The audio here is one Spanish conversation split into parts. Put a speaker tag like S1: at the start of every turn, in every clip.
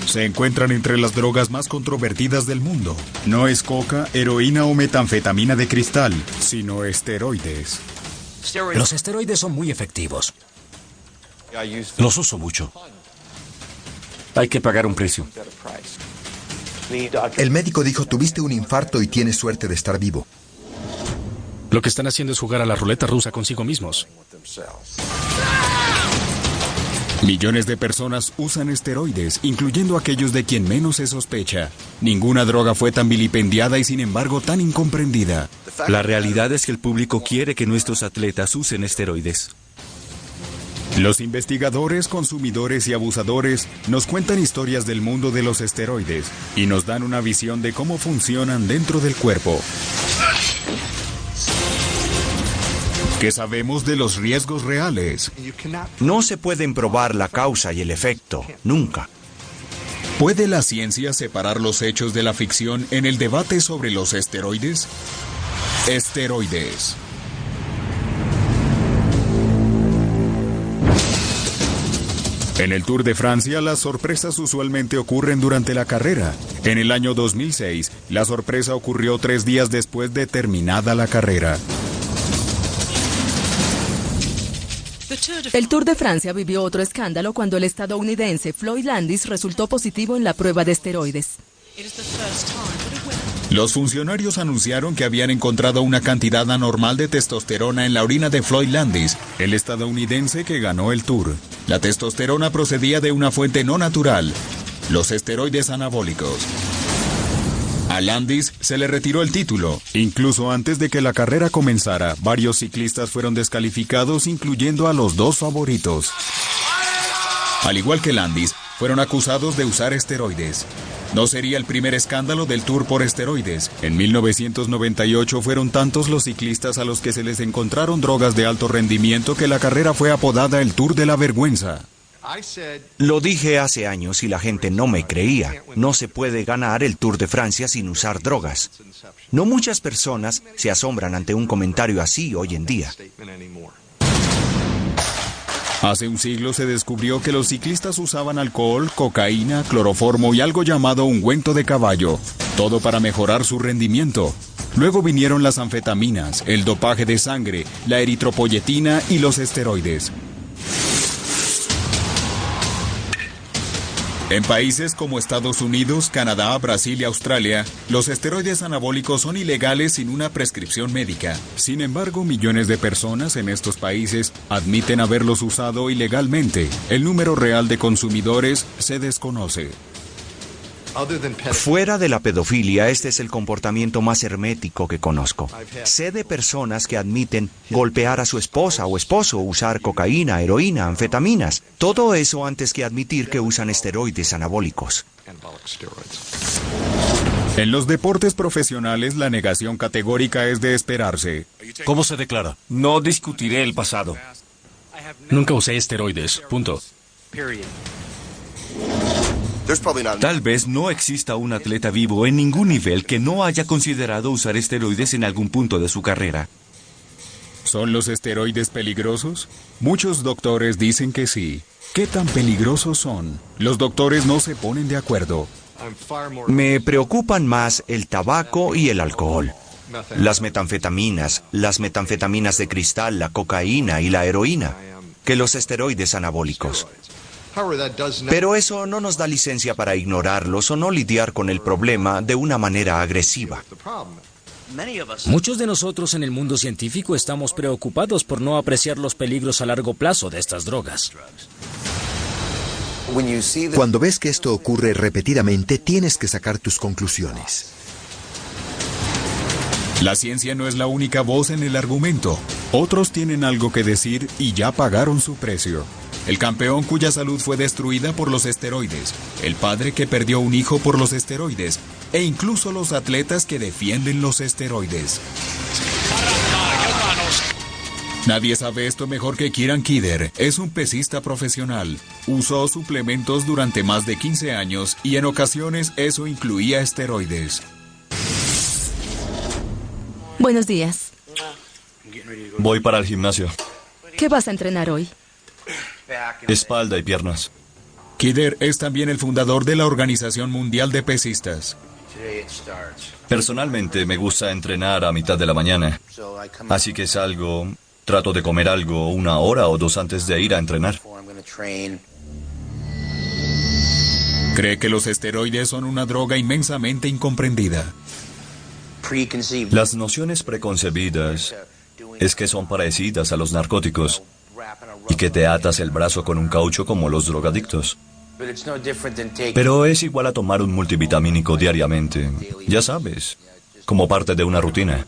S1: Se encuentran entre las drogas más controvertidas del mundo. No es coca, heroína o metanfetamina de cristal, sino esteroides.
S2: Los esteroides son muy efectivos.
S3: Los uso mucho. Hay que pagar un precio.
S4: El médico dijo, tuviste un infarto y tienes suerte de estar vivo.
S5: Lo que están haciendo es jugar a la ruleta rusa consigo mismos.
S1: Millones de personas usan esteroides, incluyendo aquellos de quien menos se sospecha. Ninguna droga fue tan vilipendiada y sin embargo tan incomprendida.
S6: La realidad es que el público quiere que nuestros atletas usen esteroides.
S1: Los investigadores, consumidores y abusadores nos cuentan historias del mundo de los esteroides y nos dan una visión de cómo funcionan dentro del cuerpo. ¿Qué sabemos de los riesgos reales?
S7: No se pueden probar la causa y el efecto, nunca.
S1: ¿Puede la ciencia separar los hechos de la ficción en el debate sobre los esteroides? Esteroides. En el Tour de Francia, las sorpresas usualmente ocurren durante la carrera. En el año 2006, la sorpresa ocurrió 3 días después de terminada la carrera.
S8: El Tour de Francia vivió otro escándalo cuando el estadounidense Floyd Landis resultó positivo en la prueba de esteroides.
S1: Los funcionarios anunciaron que habían encontrado una cantidad anormal de testosterona en la orina de Floyd Landis, el estadounidense que ganó el Tour. La testosterona procedía de una fuente no natural, los esteroides anabólicos. A Landis se le retiró el título. Incluso antes de que la carrera comenzara, varios ciclistas fueron descalificados, incluyendo a los 2 favoritos. Al igual que Landis, fueron acusados de usar esteroides. No sería el primer escándalo del Tour por esteroides. En 1998 fueron tantos los ciclistas a los que se les encontraron drogas de alto rendimiento que la carrera fue apodada el Tour de la Vergüenza.
S7: Lo dije hace años y la gente no me creía. No se puede ganar el Tour de Francia sin usar drogas. No muchas personas se asombran ante un comentario así hoy en día.
S1: Hace un siglo se descubrió que los ciclistas usaban alcohol, cocaína, cloroformo y algo llamado ungüento de caballo, todo para mejorar su rendimiento. Luego vinieron las anfetaminas, el dopaje de sangre, la eritropoyetina y los esteroides. En países como Estados Unidos, Canadá, Brasil y Australia, los esteroides anabólicos son ilegales sin una prescripción médica. Sin embargo, millones de personas en estos países admiten haberlos usado ilegalmente. El número real de consumidores se desconoce.
S7: Fuera de la pedofilia, este es el comportamiento más hermético que conozco. Sé de personas que admiten golpear a su esposa o esposo, usar cocaína, heroína, anfetaminas. Todo eso antes que admitir que usan esteroides anabólicos.
S1: En los deportes profesionales, la negación categórica es de esperarse.
S3: ¿Cómo se declara? No discutiré el pasado.
S5: Nunca usé esteroides. Punto.
S6: Tal vez no exista un atleta vivo en ningún nivel que no haya considerado usar esteroides en algún punto de su carrera.
S1: ¿Son los esteroides peligrosos? Muchos doctores dicen que sí. ¿Qué tan peligrosos son? Los doctores no se ponen de acuerdo.
S7: Me preocupan más el tabaco y el alcohol. Las metanfetaminas de cristal, la cocaína y la heroína, que los esteroides anabólicos. Pero eso no nos da licencia para ignorarlos o no lidiar con el problema de una manera agresiva.
S2: Muchos de nosotros en el mundo científico estamos preocupados por no apreciar los peligros a largo plazo de estas drogas.
S4: Cuando ves que esto ocurre repetidamente, tienes que sacar tus conclusiones.
S1: La ciencia no es la única voz en el argumento. Otros tienen algo que decir y ya pagaron su precio. El campeón cuya salud fue destruida por los esteroides, el padre que perdió un hijo por los esteroides, e incluso los atletas que defienden los esteroides. Nadie sabe esto mejor que Kieran Kidder. Es un pesista profesional. Usó suplementos durante más de 15 años y en ocasiones eso incluía esteroides.
S8: Buenos días.
S6: Voy para el gimnasio.
S8: ¿Qué vas a entrenar hoy?
S6: Espalda y piernas.
S1: Kidder es también el fundador de la Organización Mundial de Pesistas.
S6: Personalmente me gusta entrenar a mitad de la mañana. Así que salgo, trato de comer algo 1 hora o 2 antes de ir a entrenar.
S1: Cree que los esteroides son una droga inmensamente incomprendida.
S6: Las nociones preconcebidas es que son parecidas a los narcóticos y que te atas el brazo con un caucho como los drogadictos. Pero es igual a tomar un multivitamínico diariamente, ya sabes, como parte de una rutina.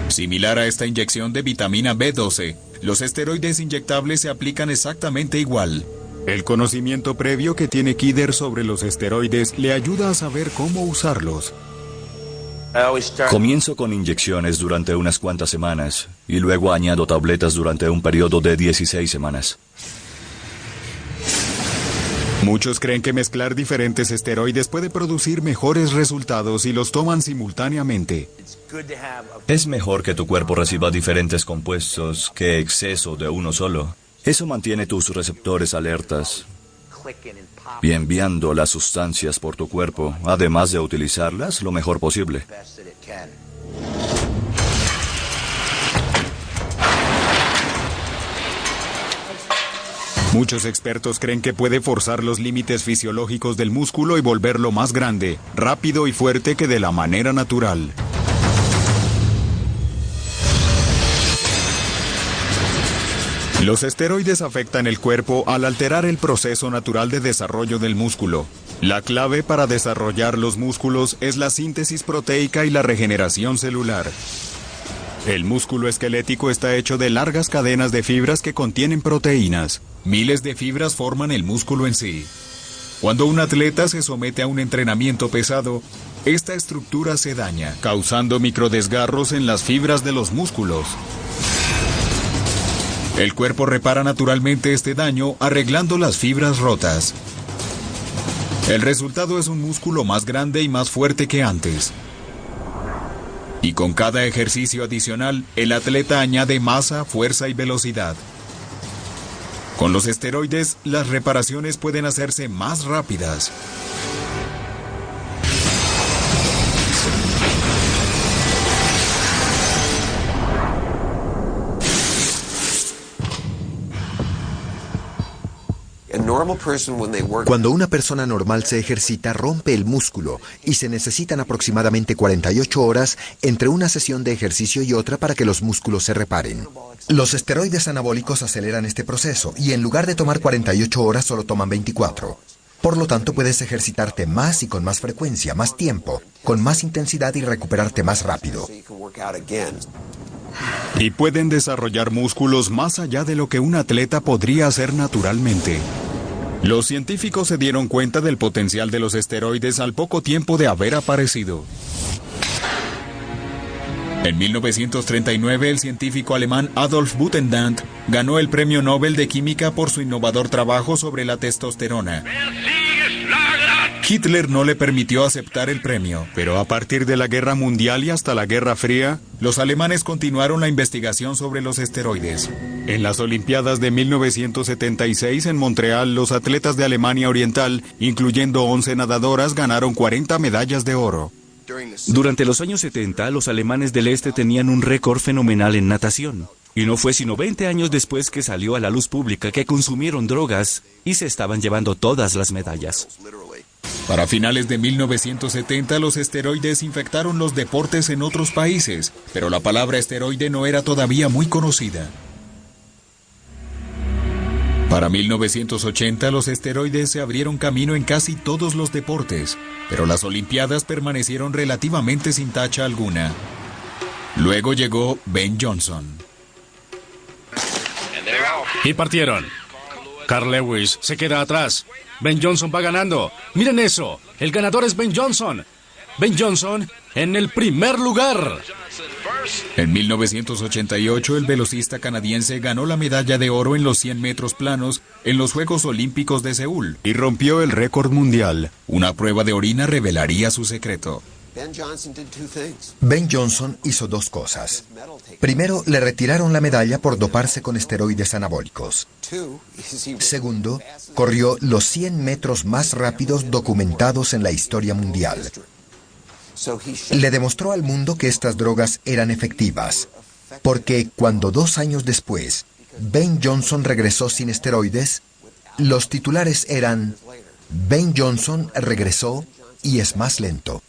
S1: Similar a esta inyección de vitamina B12, los esteroides inyectables se aplican exactamente igual. El conocimiento previo que tiene Kidder sobre los esteroides le ayuda a saber cómo usarlos.
S6: Comienzo con inyecciones durante unas cuantas semanas y luego añado tabletas durante un periodo de 16 semanas.
S1: Muchos creen que mezclar diferentes esteroides puede producir mejores resultados si los toman simultáneamente.
S6: Es mejor que tu cuerpo reciba diferentes compuestos que exceso de uno solo. Eso mantiene tus receptores alertas y enviando las sustancias por tu cuerpo, además de utilizarlas lo mejor posible.
S1: Muchos expertos creen que puede forzar los límites fisiológicos del músculo y volverlo más grande, rápido y fuerte que de la manera natural. Los esteroides afectan el cuerpo al alterar el proceso natural de desarrollo del músculo. La clave para desarrollar los músculos es la síntesis proteica y la regeneración celular. El músculo esquelético está hecho de largas cadenas de fibras que contienen proteínas. Miles de fibras forman el músculo en sí. Cuando un atleta se somete a un entrenamiento pesado, esta estructura se daña, causando microdesgarros en las fibras de los músculos. El cuerpo repara naturalmente este daño arreglando las fibras rotas. El resultado es un músculo más grande y más fuerte que antes. Y con cada ejercicio adicional, el atleta añade masa, fuerza y velocidad. Con los esteroides, las reparaciones pueden hacerse más rápidas.
S4: Cuando una persona normal se ejercita, rompe el músculo y se necesitan aproximadamente 48 horas entre una sesión de ejercicio y otra para que los músculos se reparen. Los esteroides anabólicos aceleran este proceso y en lugar de tomar 48 horas solo toman 24. Por lo tanto, puedes ejercitarte más y con más frecuencia, más tiempo, con más intensidad y recuperarte más rápido.
S1: Y pueden desarrollar músculos más allá de lo que un atleta podría hacer naturalmente. Los científicos se dieron cuenta del potencial de los esteroides al poco tiempo de haber aparecido. En 1939, el científico alemán Adolf Butenandt ganó el Premio Nobel de Química por su innovador trabajo sobre la testosterona. Hitler no le permitió aceptar el premio, pero a partir de la Guerra Mundial y hasta la Guerra Fría, los alemanes continuaron la investigación sobre los esteroides. En las Olimpiadas de 1976 en Montreal, los atletas de Alemania Oriental, incluyendo 11 nadadoras, ganaron 40 medallas de oro.
S9: Durante los años 70, los alemanes del este tenían un récord fenomenal en natación. Y no fue sino 20 años después que salió a la luz pública que consumieron drogas y se estaban llevando todas las medallas.
S1: Para finales de 1970, los esteroides infectaron los deportes en otros países, pero la palabra esteroide no era todavía muy conocida. Para 1980, los esteroides se abrieron camino en casi todos los deportes, pero las Olimpiadas permanecieron relativamente sin tacha alguna. Luego llegó Ben Johnson.
S5: Y partieron. Carl Lewis se queda atrás. Ben Johnson va ganando. Miren eso. El ganador es Ben Johnson. Ben Johnson en el primer lugar.
S1: En 1988, el velocista canadiense ganó la medalla de oro en los 100 metros planos en los Juegos Olímpicos de Seúl y rompió el récord mundial. Una prueba de orina revelaría su secreto.
S4: Ben Johnson hizo dos cosas. Primero, le retiraron la medalla por doparse con esteroides anabólicos. Segundo, corrió los 100 metros más rápidos documentados en la historia mundial. Le demostró al mundo que estas drogas eran efectivas, porque cuando 2 años después Ben Johnson regresó sin esteroides, los titulares eran: Ben Johnson regresó y es más lento.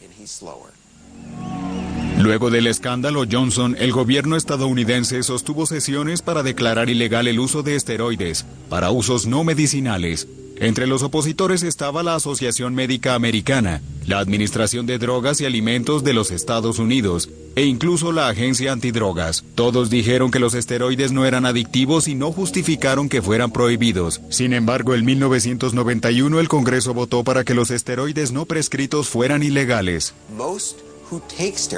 S1: Luego del escándalo Johnson, el gobierno estadounidense sostuvo sesiones para declarar ilegal el uso de esteroides para usos no medicinales. Entre los opositores estaba la Asociación Médica Americana, la Administración de Drogas y Alimentos de los Estados Unidos e incluso la Agencia Antidrogas. Todos dijeron que los esteroides no eran adictivos y no justificaron que fueran prohibidos. Sin embargo, en 1991 el Congreso votó para que los esteroides no prescritos fueran ilegales.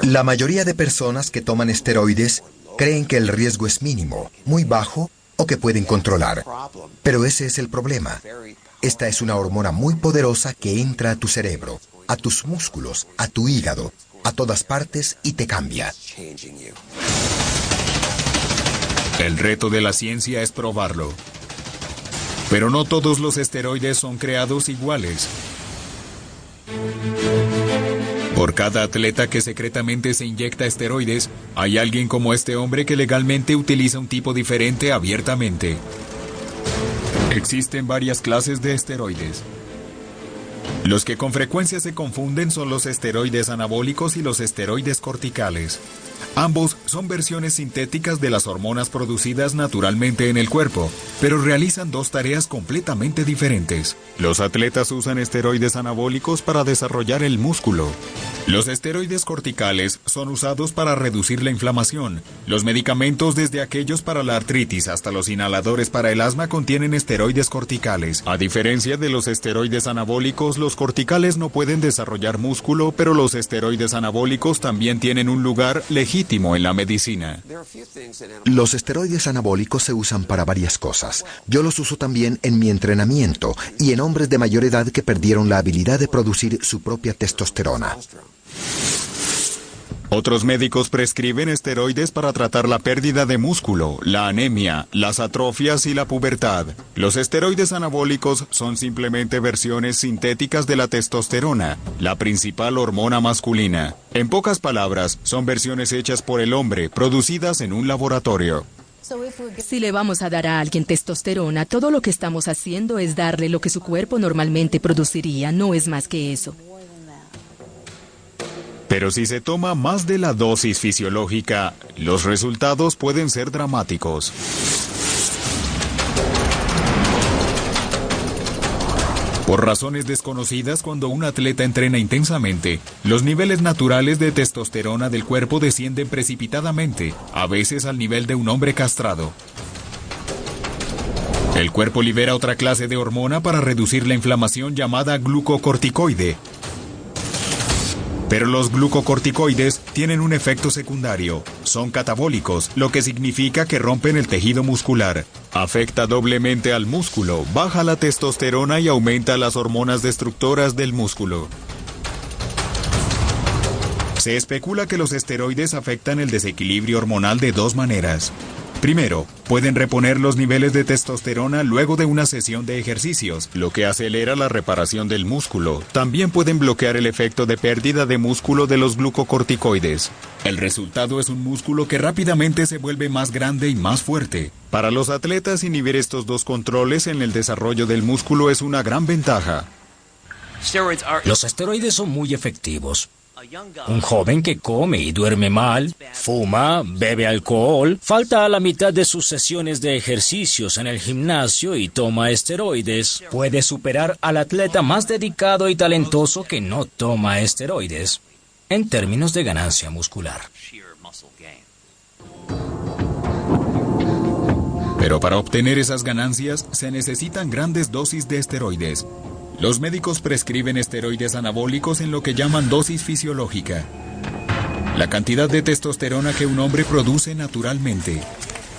S4: La mayoría de personas que toman esteroides creen que el riesgo es mínimo, muy bajo o que pueden controlar. Pero ese es el problema. Esta es una hormona muy poderosa que entra a tu cerebro, a tus músculos, a tu hígado, a todas partes y te cambia.
S1: El reto de la ciencia es probarlo. Pero no todos los esteroides son creados iguales. Por cada atleta que secretamente se inyecta esteroides, hay alguien como este hombre que legalmente utiliza un tipo diferente abiertamente. Existen varias clases de esteroides. Los que con frecuencia se confunden son los esteroides anabólicos y los esteroides corticales. Ambos son versiones sintéticas de las hormonas producidas naturalmente en el cuerpo, pero realizan dos tareas completamente diferentes. Los atletas usan esteroides anabólicos para desarrollar el músculo. Los esteroides corticales son usados para reducir la inflamación. Los medicamentos, desde aquellos para la artritis hasta los inhaladores para el asma, contienen esteroides corticales. A diferencia de los esteroides anabólicos, los corticales no pueden desarrollar músculo, pero los esteroides anabólicos también tienen un lugar legítimo en la medicina.
S4: Los esteroides anabólicos se usan para varias cosas. Yo los uso también en mi entrenamiento y en hombres de mayor edad que perdieron la habilidad de producir su propia testosterona.
S1: Otros médicos prescriben esteroides para tratar la pérdida de músculo, la anemia, las atrofias y la pubertad. Los esteroides anabólicos son simplemente versiones sintéticas de la testosterona, la principal hormona masculina. En pocas palabras, son versiones hechas por el hombre, producidas en un laboratorio.
S8: Si le vamos a dar a alguien testosterona, todo lo que estamos haciendo es darle lo que su cuerpo normalmente produciría, no es más que eso.
S1: Pero si se toma más de la dosis fisiológica, los resultados pueden ser dramáticos. Por razones desconocidas, cuando un atleta entrena intensamente, los niveles naturales de testosterona del cuerpo descienden precipitadamente, a veces al nivel de un hombre castrado. El cuerpo libera otra clase de hormona para reducir la inflamación llamada glucocorticoide. Pero los glucocorticoides tienen un efecto secundario. Son catabólicos, lo que significa que rompen el tejido muscular. Afecta doblemente al músculo, baja la testosterona y aumenta las hormonas destructoras del músculo. Se especula que los esteroides afectan el desequilibrio hormonal de dos maneras. Primero, pueden reponer los niveles de testosterona luego de una sesión de ejercicios, lo que acelera la reparación del músculo. También pueden bloquear el efecto de pérdida de músculo de los glucocorticoides. El resultado es un músculo que rápidamente se vuelve más grande y más fuerte. Para los atletas, inhibir estos dos controles en el desarrollo del músculo es una gran ventaja.
S2: Los esteroides son muy efectivos. Un joven que come y duerme mal, fuma, bebe alcohol, falta a la mitad de sus sesiones de ejercicios en el gimnasio y toma esteroides, puede superar al atleta más dedicado y talentoso que no toma esteroides, en términos de ganancia muscular.
S1: Pero para obtener esas ganancias se necesitan grandes dosis de esteroides. Los médicos prescriben esteroides anabólicos en lo que llaman dosis fisiológica. La cantidad de testosterona que un hombre produce naturalmente.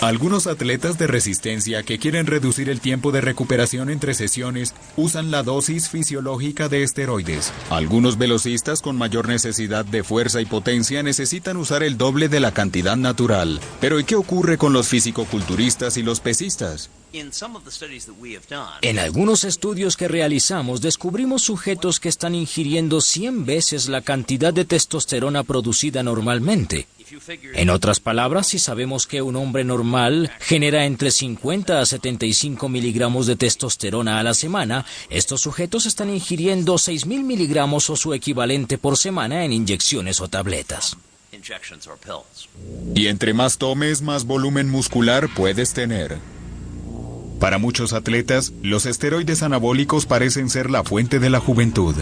S1: Algunos atletas de resistencia que quieren reducir el tiempo de recuperación entre sesiones usan la dosis fisiológica de esteroides. Algunos velocistas con mayor necesidad de fuerza y potencia necesitan usar el doble de la cantidad natural. Pero ¿y qué ocurre con los fisicoculturistas y los pesistas?
S2: En algunos estudios que realizamos descubrimos sujetos que están ingiriendo 100 veces la cantidad de testosterona producida normalmente. En otras palabras, si sabemos que un hombre normal genera entre 50 a 75 miligramos de testosterona a la semana, estos sujetos están ingiriendo 6.000 miligramos o su equivalente por semana en inyecciones o tabletas.
S1: Y entre más tomes, más volumen muscular puedes tener. Para muchos atletas, los esteroides anabólicos parecen ser la fuente de la juventud.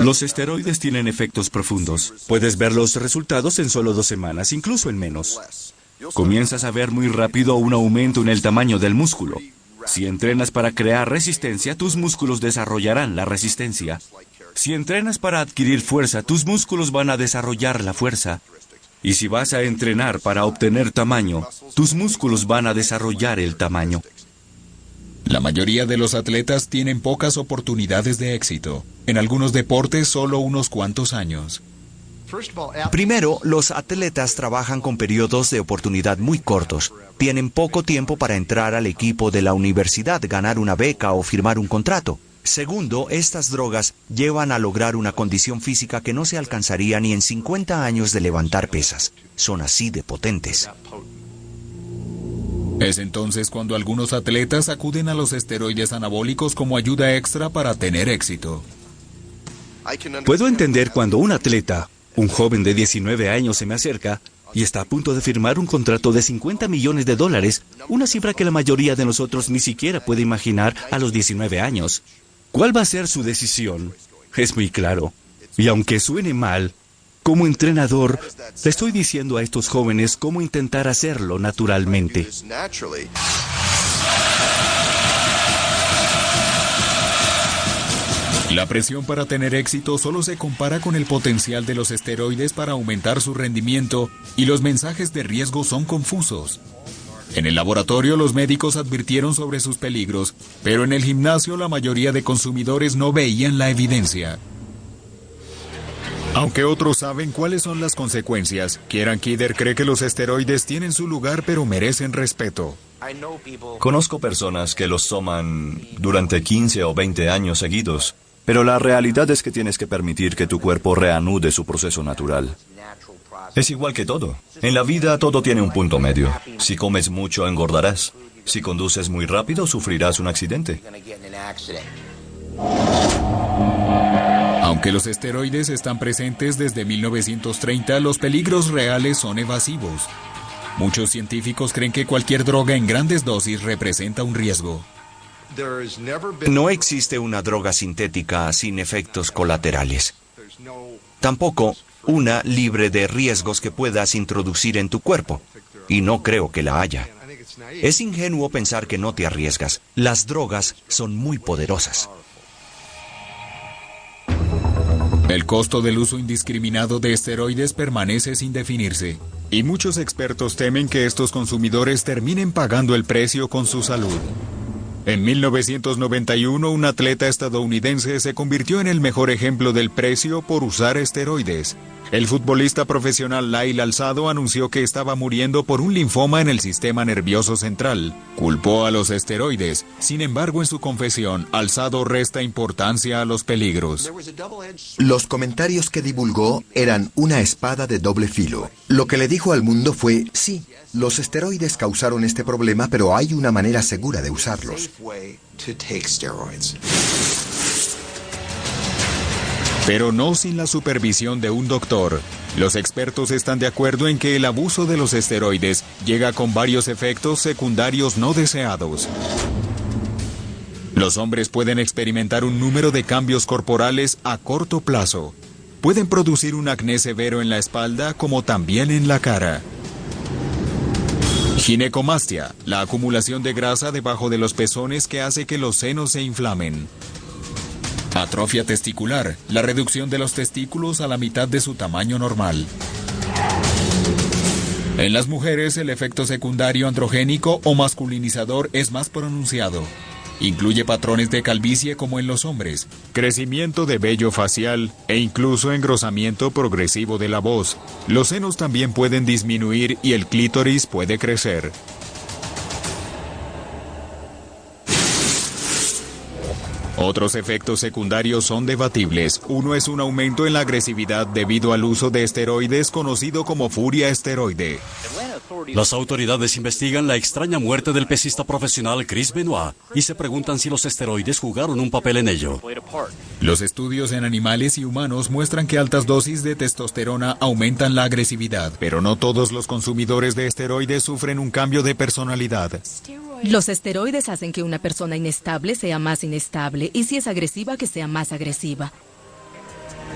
S9: Los esteroides tienen efectos profundos. Puedes ver los resultados en solo 2 semanas, incluso en menos. Comienzas a ver muy rápido un aumento en el tamaño del músculo. Si entrenas para crear resistencia, tus músculos desarrollarán la resistencia. Si entrenas para adquirir fuerza, tus músculos van a desarrollar la fuerza. Y si vas a entrenar para obtener tamaño, tus músculos van a desarrollar el tamaño.
S1: La mayoría de los atletas tienen pocas oportunidades de éxito. En algunos deportes, solo unos cuantos años.
S7: Primero, los atletas trabajan con periodos de oportunidad muy cortos. Tienen poco tiempo para entrar al equipo de la universidad, ganar una beca o firmar un contrato. Segundo, estas drogas llevan a lograr una condición física que no se alcanzaría ni en 50 años de levantar pesas. Son así de potentes.
S1: Es entonces cuando algunos atletas acuden a los esteroides anabólicos como ayuda extra para tener éxito.
S9: Puedo entender cuando un atleta, un joven de 19 años, se me acerca y está a punto de firmar un contrato de $50 millones, una cifra que la mayoría de nosotros ni siquiera puede imaginar a los 19 años. ¿Cuál va a ser su decisión? Es muy claro. Y aunque suene mal, como entrenador, le estoy diciendo a estos jóvenes cómo intentar hacerlo naturalmente.
S1: La presión para tener éxito solo se compara con el potencial de los esteroides para aumentar su rendimiento y los mensajes de riesgo son confusos. En el laboratorio los médicos advirtieron sobre sus peligros, pero en el gimnasio la mayoría de consumidores no veían la evidencia. Aunque otros saben cuáles son las consecuencias, Kieran Kidder cree que los esteroides tienen su lugar pero merecen respeto.
S6: Conozco personas que los toman durante 15 o 20 años seguidos, pero la realidad es que tienes que permitir que tu cuerpo reanude su proceso natural. Es igual que todo. En la vida todo tiene un punto medio. Si comes mucho, engordarás. Si conduces muy rápido, sufrirás un accidente.
S1: Aunque los esteroides están presentes desde 1930, los peligros reales son evasivos. Muchos científicos creen que cualquier droga en grandes dosis representa un riesgo.
S7: No existe una droga sintética sin efectos colaterales. Tampoco una libre de riesgos que puedas introducir en tu cuerpo. Y no creo que la haya. Es ingenuo pensar que no te arriesgas. Las drogas son muy poderosas.
S1: El costo del uso indiscriminado de esteroides permanece sin definirse, y muchos expertos temen que estos consumidores terminen pagando el precio con su salud. En 1991, un atleta estadounidense se convirtió en el mejor ejemplo del precio por usar esteroides. El futbolista profesional Lyle Alzado anunció que estaba muriendo por un linfoma en el sistema nervioso central. Culpó a los esteroides. Sin embargo, en su confesión, Alzado resta importancia a los peligros.
S4: Los comentarios que divulgó eran una espada de doble filo. Lo que le dijo al mundo fue, sí, los esteroides causaron este problema, pero hay una manera segura de usarlos.
S1: Pero no sin la supervisión de un doctor. Los expertos están de acuerdo en que el abuso de los esteroides llega con varios efectos secundarios no deseados. Los hombres pueden experimentar un número de cambios corporales a corto plazo. Pueden producir un acné severo en la espalda como también en la cara. Ginecomastia, la acumulación de grasa debajo de los pezones que hace que los senos se inflamen. Atrofia testicular, la reducción de los testículos a la mitad de su tamaño normal. En las mujeres, el efecto secundario androgénico o masculinizador es más pronunciado. Incluye patrones de calvicie como en los hombres, crecimiento de vello facial e incluso engrosamiento progresivo de la voz. Los senos también pueden disminuir y el clítoris puede crecer. Otros efectos secundarios son debatibles. Uno es un aumento en la agresividad debido al uso de esteroides conocido como furia esteroide.
S3: Las autoridades investigan la extraña muerte del pesista profesional Chris Benoit y se preguntan si los esteroides jugaron un papel en ello.
S1: Los estudios en animales y humanos muestran que altas dosis de testosterona aumentan la agresividad, pero no todos los consumidores de esteroides sufren un cambio de personalidad.
S8: Los esteroides hacen que una persona inestable sea más inestable y si es agresiva que sea más agresiva.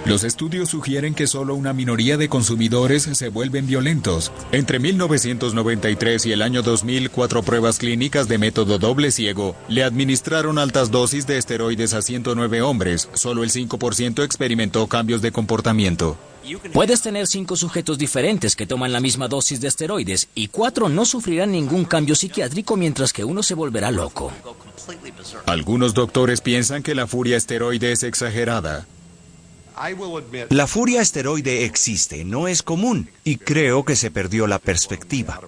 S1: Los estudios sugieren que solo una minoría de consumidores se vuelven violentos. Entre 1993 y el año 2000, 4 pruebas clínicas de método doble ciego le administraron altas dosis de esteroides a 109 hombres. Solo el 5% experimentó cambios de comportamiento.
S2: Puedes tener 5 sujetos diferentes que toman la misma dosis de esteroides y 4 no sufrirán ningún cambio psiquiátrico mientras que uno se volverá loco.
S1: Algunos doctores piensan que la furia esteroide es exagerada.
S7: La furia esteroide existe, no es común, y creo que se perdió la perspectiva.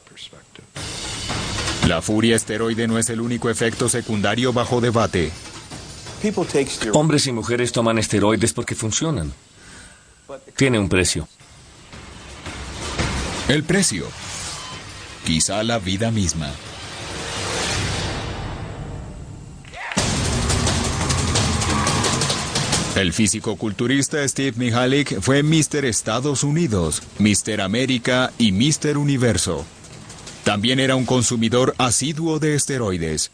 S1: La furia esteroide no es el único efecto secundario bajo debate.
S10: Hombres y mujeres toman esteroides porque funcionan. Tiene un precio.
S1: El precio. Quizá la vida misma. El físico-culturista Steve Mihalik fue Mr. Estados Unidos, Mr. América y Mr. Universo. También era un consumidor asiduo de esteroides.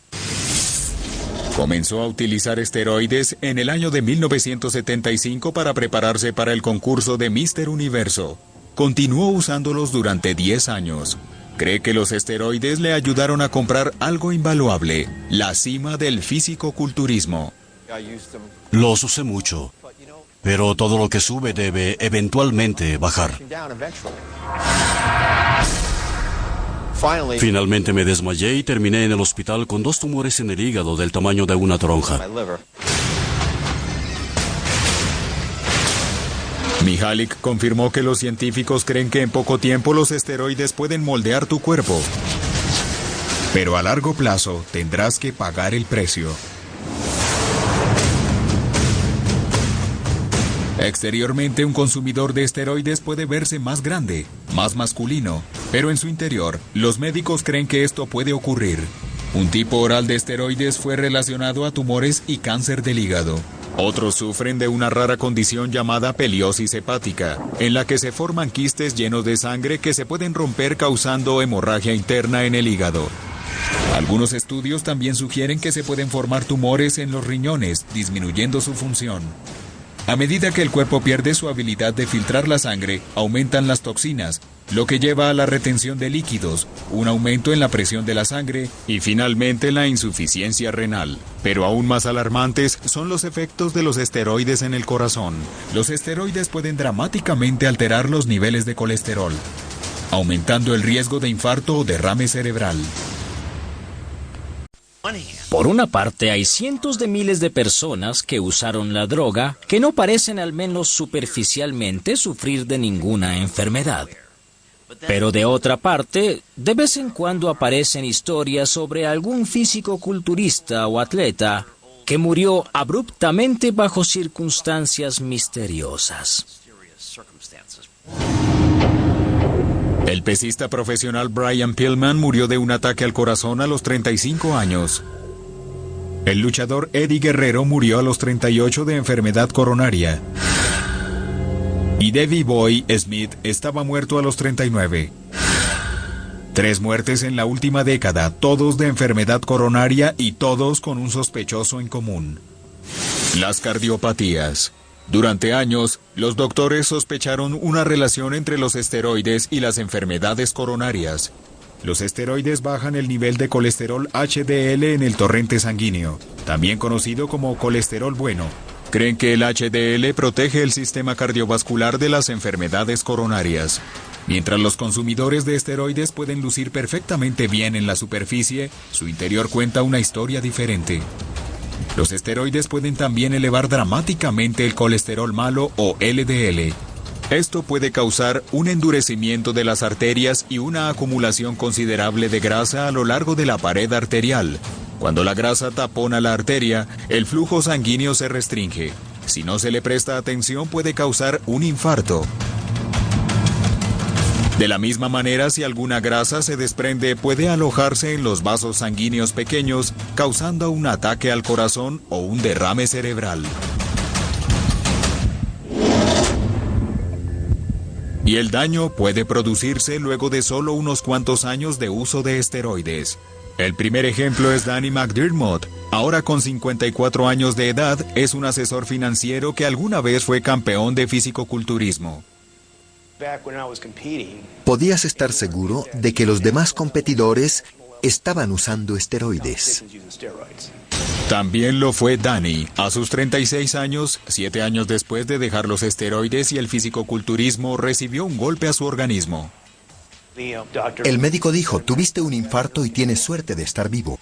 S1: Comenzó a utilizar esteroides en el año de 1975 para prepararse para el concurso de Mr. Universo. Continuó usándolos durante 10 años. Cree que los esteroides le ayudaron a comprar algo invaluable, la cima del físico-culturismo.
S3: Los usé mucho, pero todo lo que sube debe eventualmente bajar. Finalmente me desmayé y terminé en el hospital con 2 tumores en el hígado del tamaño de una toronja.
S1: Mihalik confirmó que los científicos creen que en poco tiempo los esteroides pueden moldear tu cuerpo. Pero a largo plazo tendrás que pagar el precio. Exteriormente, un consumidor de esteroides puede verse más grande, más masculino, pero en su interior, los médicos creen que esto puede ocurrir. Un tipo oral de esteroides fue relacionado a tumores y cáncer del hígado. Otros sufren de una rara condición llamada peliosis hepática, en la que se forman quistes llenos de sangre que se pueden romper causando hemorragia interna en el hígado. Algunos estudios también sugieren que se pueden formar tumores en los riñones, disminuyendo su función. A medida que el cuerpo pierde su habilidad de filtrar la sangre, aumentan las toxinas, lo que lleva a la retención de líquidos, un aumento en la presión de la sangre y finalmente la insuficiencia renal. Pero aún más alarmantes son los efectos de los esteroides en el corazón. Los esteroides pueden dramáticamente alterar los niveles de colesterol, aumentando el riesgo de infarto o derrame cerebral.
S2: Por una parte, hay cientos de miles de personas que usaron la droga que no parecen, al menos superficialmente, sufrir de ninguna enfermedad. Pero de otra parte, de vez en cuando aparecen historias sobre algún físico-culturista o atleta que murió abruptamente bajo circunstancias misteriosas.
S1: El pesista profesional Brian Pillman murió de un ataque al corazón a los 35 años. El luchador Eddie Guerrero murió a los 38 de enfermedad coronaria. Y Davey Boy Smith estaba muerto a los 39. 3 muertes en la última década, todos de enfermedad coronaria y todos con un sospechoso en común: las cardiopatías. Durante años, los doctores sospecharon una relación entre los esteroides y las enfermedades coronarias. Los esteroides bajan el nivel de colesterol HDL en el torrente sanguíneo, también conocido como colesterol bueno. Creen que el HDL protege el sistema cardiovascular de las enfermedades coronarias. Mientras los consumidores de esteroides pueden lucir perfectamente bien en la superficie, su interior cuenta una historia diferente. Los esteroides pueden también elevar dramáticamente el colesterol malo o LDL. Esto puede causar un endurecimiento de las arterias y una acumulación considerable de grasa a lo largo de la pared arterial. Cuando la grasa tapona la arteria, el flujo sanguíneo se restringe. Si no se le presta atención, puede causar un infarto. De la misma manera, si alguna grasa se desprende, puede alojarse en los vasos sanguíneos pequeños, causando un ataque al corazón o un derrame cerebral. Y el daño puede producirse luego de solo unos cuantos años de uso de esteroides. El primer ejemplo es Danny McDermott. Ahora con 54 años de edad, es un asesor financiero que alguna vez fue campeón de fisicoculturismo.
S4: Podías estar seguro de que los demás competidores estaban usando esteroides.
S1: También lo fue Danny. A sus 36 años, 7 años después de dejar los esteroides y el fisicoculturismo, recibió un golpe a su organismo.
S4: El médico dijo, tuviste un infarto y tienes suerte de estar vivo.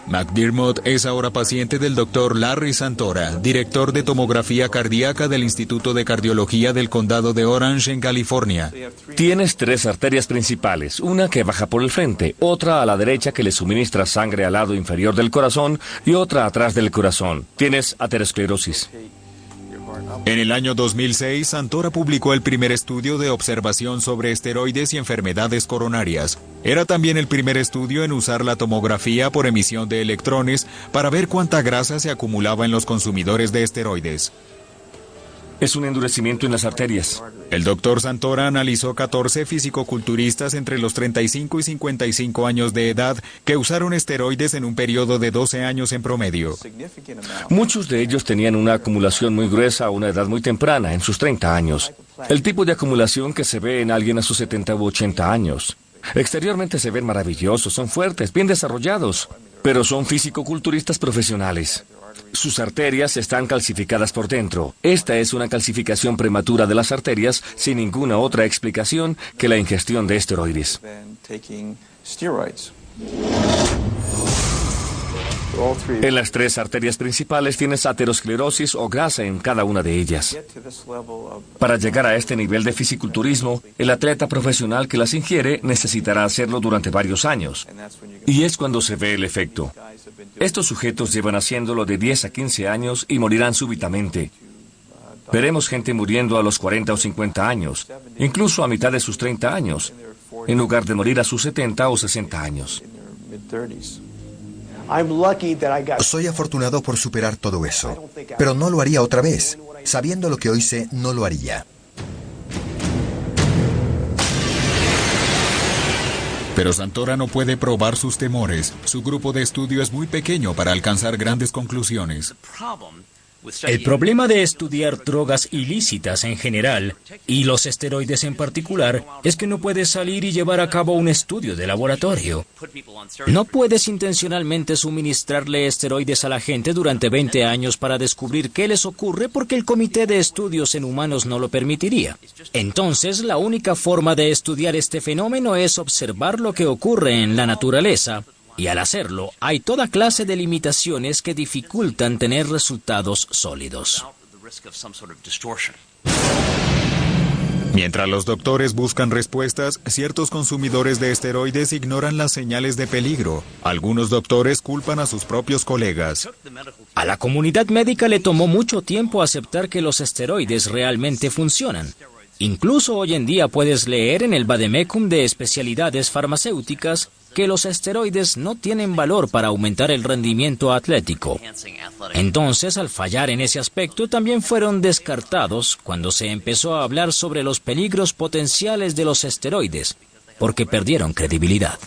S1: McDermott es ahora paciente del Dr. Larry Santora, director de tomografía cardíaca del Instituto de Cardiología del Condado de Orange en California.
S10: Tienes 3 arterias principales, una que baja por el frente, otra a la derecha que le suministra sangre al lado inferior del corazón y otra atrás del corazón. Tienes aterosclerosis.
S1: En el año 2006, Santora publicó el primer estudio de observación sobre esteroides y enfermedades coronarias. Era también el primer estudio en usar la tomografía por emisión de electrones para ver cuánta grasa se acumulaba en los consumidores de esteroides.
S10: Es un endurecimiento en las arterias.
S1: El doctor Santora analizó 14 fisicoculturistas entre los 35 y 55 años de edad que usaron esteroides en un periodo de 12 años en promedio.
S10: Muchos de ellos tenían una acumulación muy gruesa a una edad muy temprana, en sus 30 años. El tipo de acumulación que se ve en alguien a sus 70 u 80 años. Exteriormente se ven maravillosos, son fuertes, bien desarrollados, pero son fisicoculturistas profesionales. Sus arterias están calcificadas por dentro. Esta es una calcificación prematura de las arterias sin ninguna otra explicación que la ingestión de esteroides. En las 3 arterias principales tienes aterosclerosis o grasa en cada una de ellas. Para llegar a este nivel de fisiculturismo, el atleta profesional que las ingiere necesitará hacerlo durante varios años. Y es cuando se ve el efecto. Estos sujetos llevan haciéndolo de 10 a 15 años y morirán súbitamente. Veremos gente muriendo a los 40 o 50 años, incluso a mitad de sus 30 años, en lugar de morir a sus 70 o 60 años.
S4: Soy afortunado por superar todo eso, pero no lo haría otra vez. Sabiendo lo que hoy sé, no lo haría.
S1: Pero Santora no puede probar sus temores. Su grupo de estudio es muy pequeño para alcanzar grandes conclusiones.
S2: El problema de estudiar drogas ilícitas en general, y los esteroides en particular, es que no puedes salir y llevar a cabo un estudio de laboratorio. No puedes intencionalmente suministrarle esteroides a la gente durante 20 años para descubrir qué les ocurre porque el comité de estudios en humanos no lo permitiría. Entonces, la única forma de estudiar este fenómeno es observar lo que ocurre en la naturaleza. Y al hacerlo, hay toda clase de limitaciones que dificultan tener resultados sólidos.
S1: Mientras los doctores buscan respuestas, ciertos consumidores de esteroides ignoran las señales de peligro. Algunos doctores culpan a sus propios colegas.
S2: A la comunidad médica le tomó mucho tiempo aceptar que los esteroides realmente funcionan. Incluso hoy en día puedes leer en el vademecum de especialidades farmacéuticas que los esteroides no tienen valor para aumentar el rendimiento atlético. Entonces, al fallar en ese aspecto, también fueron descartados cuando se empezó a hablar sobre los peligros potenciales de los esteroides, porque perdieron credibilidad.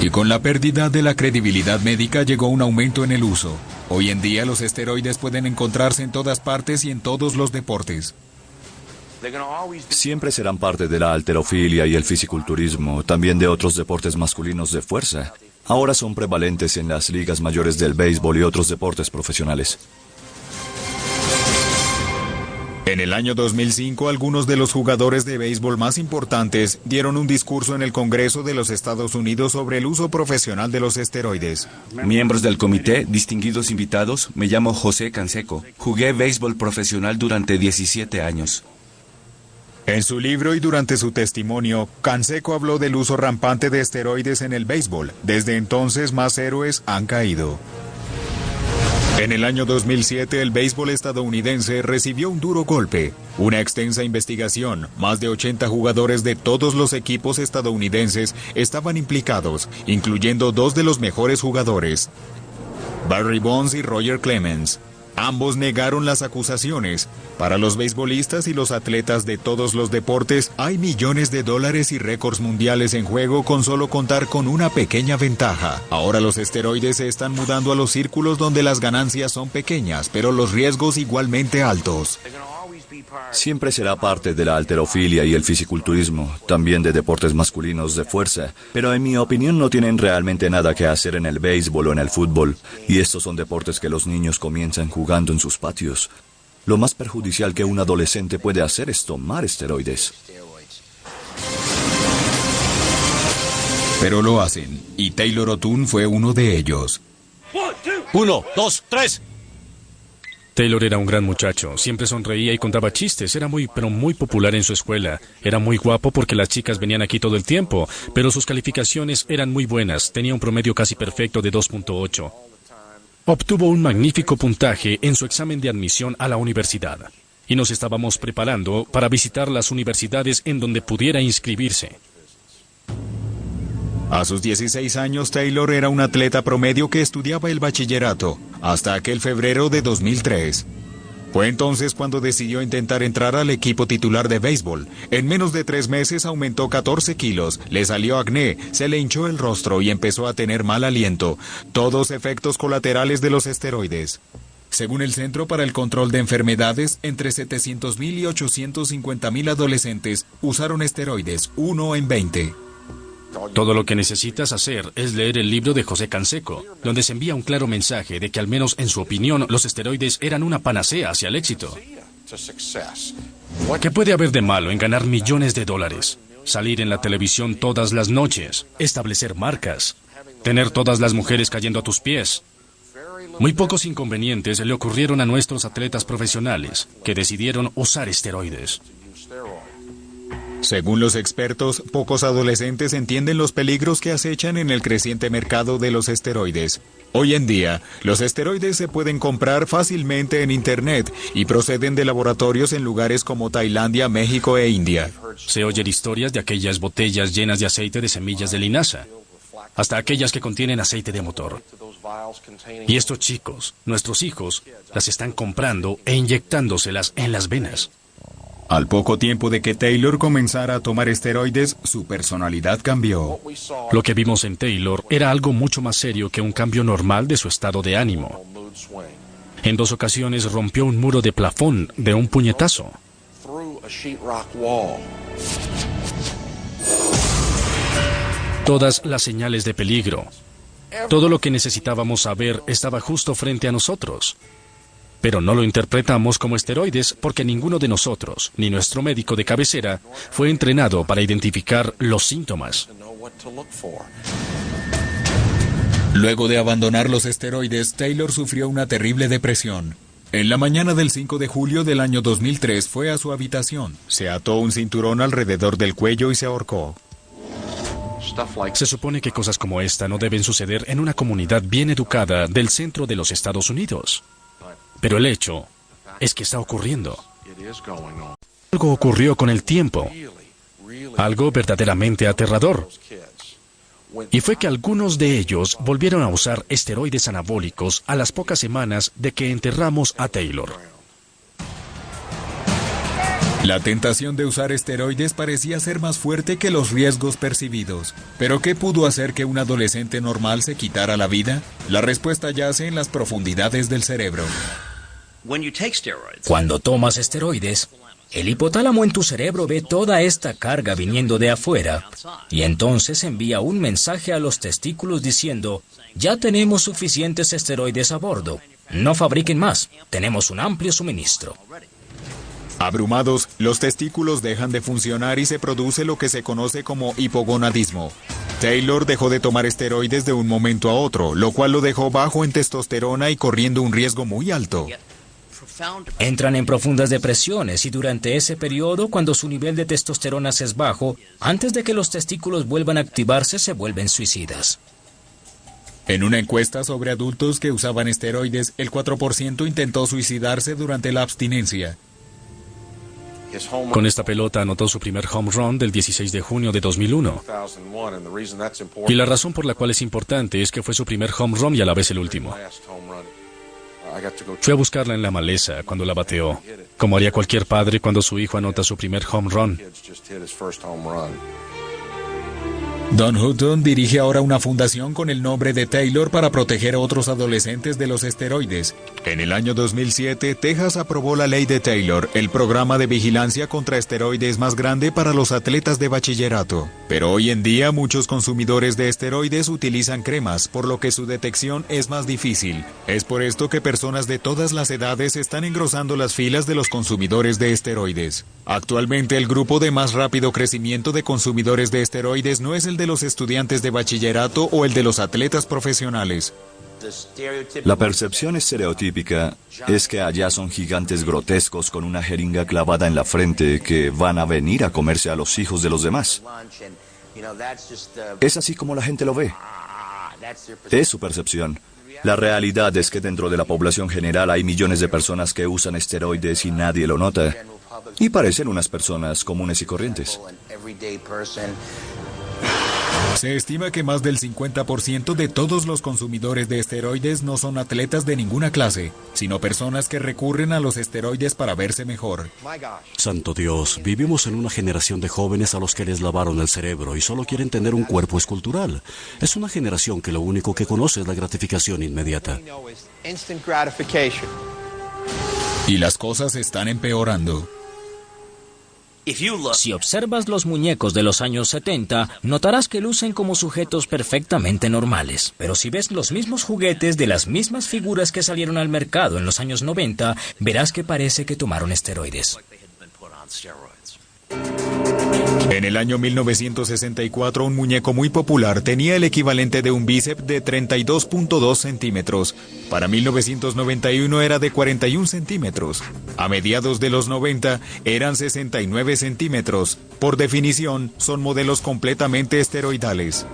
S1: Y con la pérdida de la credibilidad médica llegó un aumento en el uso. Hoy en día los esteroides pueden encontrarse en todas partes y en todos los deportes.
S6: Siempre serán parte de la halterofilia y el fisiculturismo, también de otros deportes masculinos de fuerza. Ahora son prevalentes en las ligas mayores del béisbol y otros deportes profesionales.
S1: En el año 2005, algunos de los jugadores de béisbol más importantes dieron un discurso en el Congreso de los Estados Unidos sobre el uso profesional de los esteroides.
S9: Miembros del comité, distinguidos invitados, me llamo José Canseco. Jugué béisbol profesional durante 17 años.
S1: En su libro y durante su testimonio, Canseco habló del uso rampante de esteroides en el béisbol. Desde entonces, más héroes han caído. En el año 2007, el béisbol estadounidense recibió un duro golpe. Una extensa investigación, más de 80 jugadores de todos los equipos estadounidenses estaban implicados, incluyendo 2 de los mejores jugadores, Barry Bonds y Roger Clemens. Ambos negaron las acusaciones. Para los beisbolistas y los atletas de todos los deportes, hay millones de dólares y récords mundiales en juego con solo contar con una pequeña ventaja. Ahora los esteroides se están mudando a los círculos donde las ganancias son pequeñas, pero los riesgos igualmente altos.
S6: Siempre será parte de la halterofilia y el fisiculturismo, también de deportes masculinos de fuerza, pero en mi opinión no tienen realmente nada que hacer en el béisbol o en el fútbol, y estos son deportes que los niños comienzan jugando en sus patios. Lo más perjudicial que un adolescente puede hacer es tomar esteroides.
S1: Pero lo hacen, y Taylor O'Toole fue uno de ellos.
S3: 1, 2, 3.
S5: Taylor era un gran muchacho, siempre sonreía y contaba chistes, era muy popular en su escuela. Era muy guapo porque las chicas venían aquí todo el tiempo, pero sus calificaciones eran muy buenas, tenía un promedio casi perfecto de 2.8. Obtuvo un magnífico puntaje en su examen de admisión a la universidad, y nos estábamos preparando para visitar las universidades en donde pudiera inscribirse.
S1: A sus 16 años, Taylor era un atleta promedio que estudiaba el bachillerato, hasta aquel febrero de 2003. Fue entonces cuando decidió intentar entrar al equipo titular de béisbol. En menos de 3 meses aumentó 14 kilos, le salió acné, se le hinchó el rostro y empezó a tener mal aliento. Todos efectos colaterales de los esteroides. Según el Centro para el Control de Enfermedades, entre 700,000 y 850,000 adolescentes usaron esteroides, 1 en 20.
S5: Todo lo que necesitas hacer es leer el libro de José Canseco, donde se envía un claro mensaje de que al menos en su opinión los esteroides eran una panacea hacia el éxito. ¿Qué puede haber de malo en ganar millones de dólares? Salir en la televisión todas las noches, establecer marcas, tener todas las mujeres cayendo a tus pies. Muy pocos inconvenientes le ocurrieron a nuestros atletas profesionales que decidieron usar esteroides.
S1: Según los expertos, pocos adolescentes entienden los peligros que acechan en el creciente mercado de los esteroides. Hoy en día, los esteroides se pueden comprar fácilmente en Internet y proceden de laboratorios en lugares como Tailandia, México e India.
S5: Se oyen historias de aquellas botellas llenas de aceite de semillas de linaza, hasta aquellas que contienen aceite de motor. Y estos chicos, nuestros hijos, las están comprando e inyectándoselas en las venas.
S1: Al poco tiempo de que Taylor comenzara a tomar esteroides, su personalidad cambió.
S5: Lo que vimos en Taylor era algo mucho más serio que un cambio normal de su estado de ánimo. En 2 ocasiones rompió un muro de plafón de un puñetazo. Todas las señales de peligro, todo lo que necesitábamos saber estaba justo frente a nosotros. Pero no lo interpretamos como esteroides porque ninguno de nosotros, ni nuestro médico de cabecera, fue entrenado para identificar los síntomas.
S1: Luego de abandonar los esteroides, Taylor sufrió una terrible depresión. En la mañana del 5 de julio del año 2003 fue a su habitación, se ató un cinturón alrededor del cuello y se ahorcó.
S5: Se supone que cosas como esta no deben suceder en una comunidad bien educada del centro de los Estados Unidos. Pero el hecho es que está ocurriendo. Algo ocurrió con el tiempo. Algo verdaderamente aterrador. Y fue que algunos de ellos volvieron a usar esteroides anabólicos a las pocas semanas de que enterramos a Taylor.
S1: La tentación de usar esteroides parecía ser más fuerte que los riesgos percibidos. ¿Pero qué pudo hacer que un adolescente normal se quitara la vida? La respuesta yace en las profundidades del cerebro.
S2: Cuando tomas esteroides, el hipotálamo en tu cerebro ve toda esta carga viniendo de afuera y entonces envía un mensaje a los testículos diciendo: ya tenemos suficientes esteroides a bordo, no fabriquen más, tenemos un amplio suministro.
S1: Abrumados, los testículos dejan de funcionar y se produce lo que se conoce como hipogonadismo. Taylor dejó de tomar esteroides de un momento a otro, lo cual lo dejó bajo en testosterona y corriendo un riesgo muy alto.
S2: Entran en profundas depresiones y durante ese periodo, cuando su nivel de testosterona es bajo, antes de que los testículos vuelvan a activarse, se vuelven suicidas.
S1: En una encuesta sobre adultos que usaban esteroides, el 4% intentó suicidarse durante la abstinencia.
S5: Con esta pelota anotó su primer home run del 16 de junio de 2001. Y la razón por la cual es importante es que fue su primer home run y a la vez el último. Fui a buscarla en la maleza cuando la bateó, como haría cualquier padre cuando su hijo anota su primer home run.
S1: Don Hutton dirige ahora una fundación con el nombre de Taylor para proteger a otros adolescentes de los esteroides. En el año 2007, Texas aprobó la ley de Taylor, el programa de vigilancia contra esteroides más grande para los atletas de bachillerato. Pero hoy en día muchos consumidores de esteroides utilizan cremas, por lo que su detección es más difícil. Es por esto que personas de todas las edades están engrosando las filas de los consumidores de esteroides. Actualmente el grupo de más rápido crecimiento de consumidores de esteroides no es el de los estudiantes de bachillerato o el de los atletas profesionales.
S6: La percepción estereotípica es que allá son gigantes grotescos con una jeringa clavada en la frente que van a venir a comerse a los hijos de los demás. Es así como la gente lo ve. Es su percepción. La realidad es que dentro de la población general hay millones de personas que usan esteroides y nadie lo nota. Y parecen unas personas comunes y corrientes.
S1: Se estima que más del 50% de todos los consumidores de esteroides no son atletas de ninguna clase, sino personas que recurren a los esteroides para verse mejor.
S3: Santo Dios, vivimos en una generación de jóvenes a los que les lavaron el cerebro y solo quieren tener un cuerpo escultural. Es una generación que lo único que conoce es la gratificación inmediata.
S1: Y las cosas están empeorando.
S2: Si observas los muñecos de los años 70, notarás que lucen como sujetos perfectamente normales. Pero si ves los mismos juguetes de las mismas figuras que salieron al mercado en los años 90, verás que parece que tomaron esteroides.
S1: En el año 1964, un muñeco muy popular tenía el equivalente de un bíceps de 32.2 centímetros. Para 1991 era de 41 centímetros. A mediados de los 90 eran 69 centímetros. Por definición, son modelos completamente esteroidales.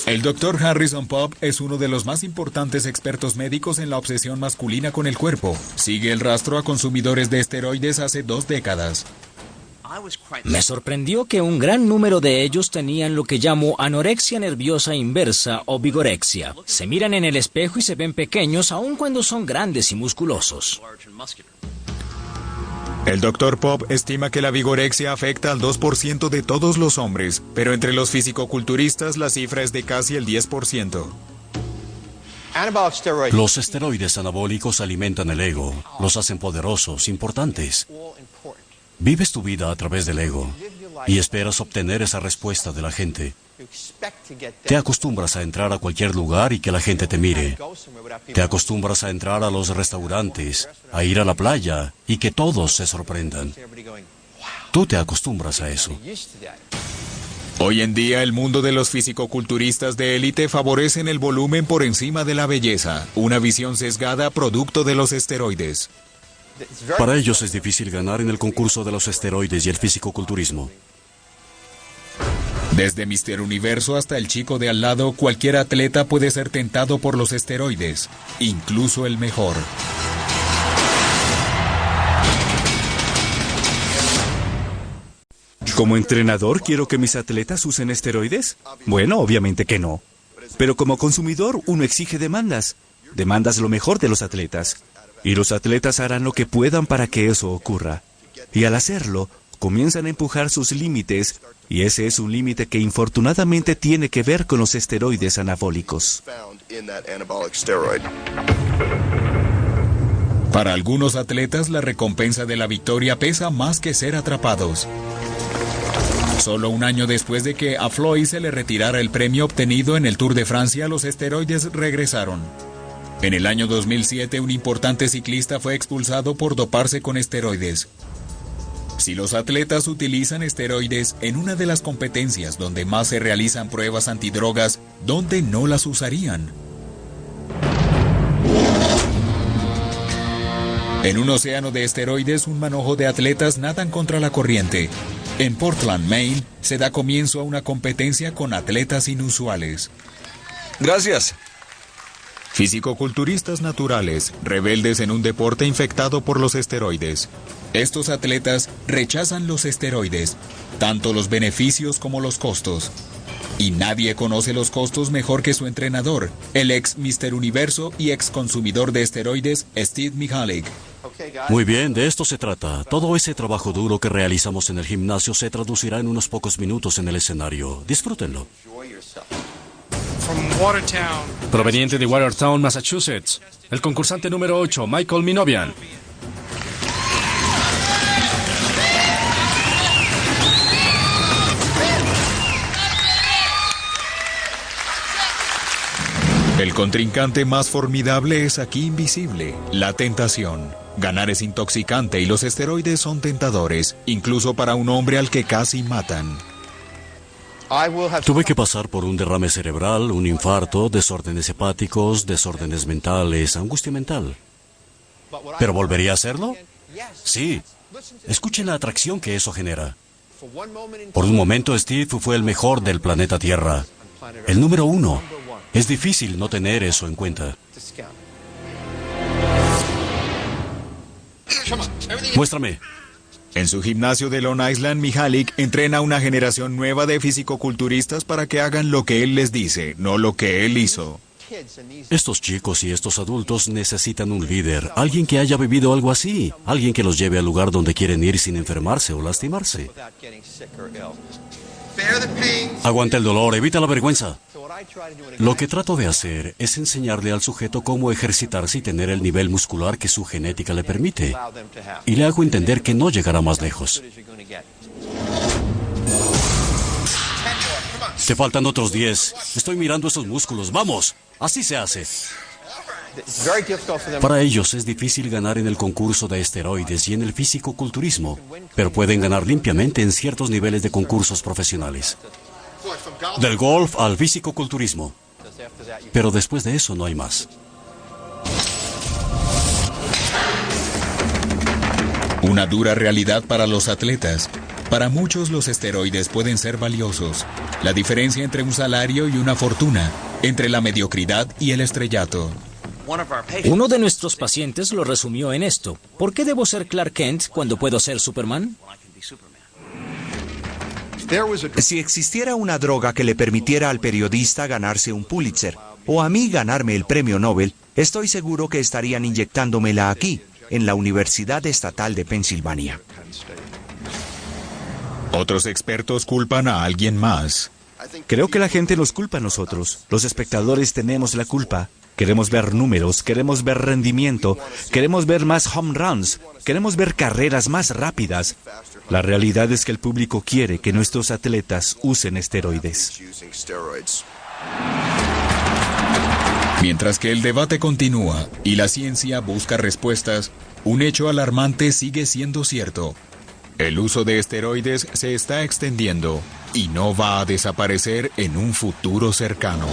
S1: El Dr. Harrison Pope es uno de los más importantes expertos médicos en la obsesión masculina con el cuerpo. Sigue el rastro a consumidores de esteroides hace 2 décadas.
S2: Me sorprendió que un gran número de ellos tenían lo que llamo anorexia nerviosa inversa o vigorexia. Se miran en el espejo y se ven pequeños aun cuando son grandes y musculosos.
S1: El Dr. Pope estima que la vigorexia afecta al 2% de todos los hombres, pero entre los fisicoculturistas la cifra es de casi el 10%.
S3: Los esteroides anabólicos alimentan el ego, los hacen poderosos, importantes. Vives tu vida a través del ego y esperas obtener esa respuesta de la gente. Te acostumbras a entrar a cualquier lugar y que la gente te mire. Te acostumbras a entrar a los restaurantes, a ir a la playa y que todos se sorprendan. Tú te acostumbras a eso.
S1: Hoy en día el mundo de los fisicoculturistas de élite favorecen el volumen por encima de la belleza, una visión sesgada producto de los esteroides.
S3: Para ellos es difícil ganar en el concurso de los esteroides y el fisicoculturismo.
S1: Desde Mr. Universo hasta el chico de al lado, cualquier atleta puede ser tentado por los esteroides, incluso el mejor.
S9: ¿Como entrenador quiero que mis atletas usen esteroides? Bueno, obviamente que no. Pero como consumidor uno exige demandas. Demandas lo mejor de los atletas. Y los atletas harán lo que puedan para que eso ocurra. Y al hacerlo, comienzan a empujar sus límites, y ese es un límite que infortunadamente tiene que ver con los esteroides anabólicos.
S1: Para algunos atletas, la recompensa de la victoria pesa más que ser atrapados. Solo un año después de que a Floyd se le retirara el premio obtenido en el Tour de Francia, los esteroides regresaron. En el año 2007, un importante ciclista fue expulsado por doparse con esteroides. Si los atletas utilizan esteroides en una de las competencias donde más se realizan pruebas antidrogas, ¿dónde no las usarían? En un océano de esteroides, un manojo de atletas nadan contra la corriente. En Portland, Maine, se da comienzo a una competencia con atletas inusuales.
S7: Gracias.
S1: Fisicoculturistas naturales, rebeldes en un deporte infectado por los esteroides. Estos atletas rechazan los esteroides, tanto los beneficios como los costos. Y nadie conoce los costos mejor que su entrenador, el ex Mr. Universo y ex consumidor de esteroides, Steve Michalik.
S3: Muy bien, de esto se trata. Todo ese trabajo duro que realizamos en el gimnasio se traducirá en unos pocos minutos en el escenario. Disfrútenlo.
S5: Proveniente de Watertown, Massachusetts, el concursante número 8, Michael Minovian.
S1: El contrincante más formidable es aquí invisible, la tentación. Ganar es intoxicante y los esteroides son tentadores, incluso para un hombre al que casi matan.
S3: Tuve que pasar por un derrame cerebral, un infarto, desórdenes hepáticos, desórdenes mentales, angustia mental. ¿Pero volvería a hacerlo? Sí. Escuchen la atracción que eso genera. Por un momento, Steve fue el mejor del planeta Tierra. El número 1. Es difícil no tener eso en cuenta. Muéstrame.
S1: En su gimnasio de Long Island, Michalik entrena a una generación nueva de fisicoculturistas para que hagan lo que él les dice, no lo que él hizo.
S3: Estos chicos y estos adultos necesitan un líder, alguien que haya vivido algo así, alguien que los lleve al lugar donde quieren ir sin enfermarse o lastimarse. Aguanta el dolor, evita la vergüenza. Lo que trato de hacer es enseñarle al sujeto cómo ejercitarse y tener el nivel muscular que su genética le permite. Y le hago entender que no llegará más lejos. Te faltan otros 10. Estoy mirando esos músculos. ¡Vamos! Así se hace. Para ellos es difícil ganar en el concurso de esteroides y en el fisicoculturismo, pero pueden ganar limpiamente en ciertos niveles de concursos profesionales. Del golf al fisicoculturismo. Pero después de eso no hay más.
S1: Una dura realidad para los atletas. Para muchos los esteroides pueden ser valiosos. La diferencia entre un salario y una fortuna, entre la mediocridad y el estrellato.
S2: Uno de nuestros pacientes lo resumió en esto. ¿Por qué debo ser Clark Kent cuando puedo ser Superman?
S7: Si existiera una droga que le permitiera al periodista ganarse un Pulitzer, o a mí ganarme el premio Nobel, estoy seguro que estarían inyectándomela aquí, en la Universidad Estatal de Pensilvania.
S1: Otros expertos culpan a alguien más.
S9: Creo que la gente nos culpa a nosotros. Los espectadores tenemos la culpa. Queremos ver números, queremos ver rendimiento, queremos ver más home runs, queremos ver carreras más rápidas. La realidad es que el público quiere que nuestros atletas usen esteroides.
S1: Mientras que el debate continúa y la ciencia busca respuestas, un hecho alarmante sigue siendo cierto. El uso de esteroides se está extendiendo y no va a desaparecer en un futuro cercano.